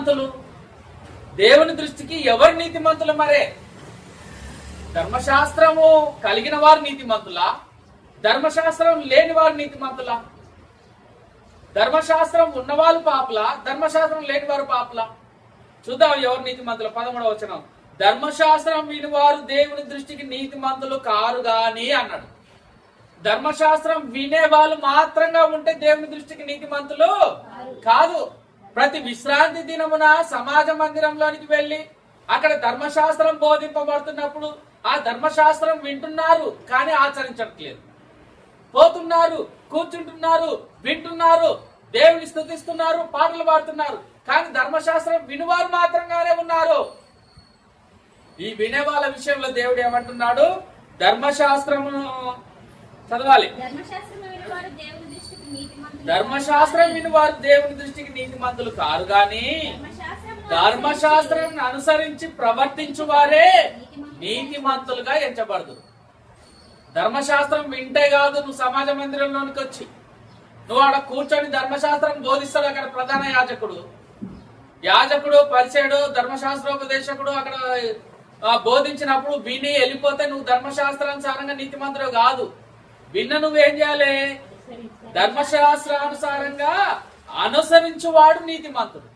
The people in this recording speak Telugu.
నీతిమంతులు? దేవుని దృష్టికి ఎవరు నీతిమంతులు? మరే ధర్మశాస్త్రము కలిగిన వారు నీతిమంతులా? ధర్మశాస్త్రం లేని వారు నీతిమంతులా? ధర్మశాస్త్రం ఉన్నవాళ్ళు పాపలా? ధర్మశాస్త్రం లేని వారు పాపలా? చూద్దాం ఎవరు నీతిమంతులు. 13వ వచనం, ధర్మశాస్త్రం వినివారు దేవుని దృష్టికి నీతిమంతులు కారు గాని అన్నాడు. ధర్మశాస్త్రం వినే వాళ్ళు మాత్రంగా ఉంటే దేవుని దృష్టికి నీతిమంతులు కాదు. ప్రతి విశ్రాంతి దినమున సమాజ మందిరంలోనికి వెళ్లి అక్కడ ధర్మశాస్త్రం బోధింపబడుతున్నప్పుడు ఆ ధర్మశాస్త్రం వింటున్నారు కానీ ఆచరించట్లేదు. పోతున్నారు, కూర్చుంటున్నారు, వింటున్నారు, దేవుని స్తుతిస్తున్నారు, పాటలు పాడుతున్నారు, కానీ ధర్మశాస్త్రం వినువారు మాత్రంగానే ఉన్నారు. ఈ వినే వాళ్ళ విషయంలో దేవుడు ఏమంటున్నాడు? ధర్మశాస్త్రమును చదవాలి. ధర్మశాస్త్రం వినివారు దేవుని దృష్టికి నీతిమంతులు కారు గాని ధర్మశాస్త్రం అనుసరించి ప్రవర్తించు వారే నీతిమంతులుగా ఎంచబడదు. ధర్మశాస్త్రం వింటే కాదు నువ్వు సమాజ మందిరంలోనికి వచ్చి నువ్వు ఆడ కూర్చొని ధర్మశాస్త్రం బోధిస్తాడు. అక్కడ ప్రధాన యాజకుడు పరిచయుడు ధర్మశాస్త్రోపదేశకుడు అక్కడ బోధించినప్పుడు విని వెళ్ళిపోతే నువ్వు ధర్మశాస్త్రానుసారంగా నీతిమంతుడు కాదు. విన్న నువ్వేం చేయాలి? ధర్మశాస్త్రానుసారంగా అనుసరించువాడు నీతిమంతుడు.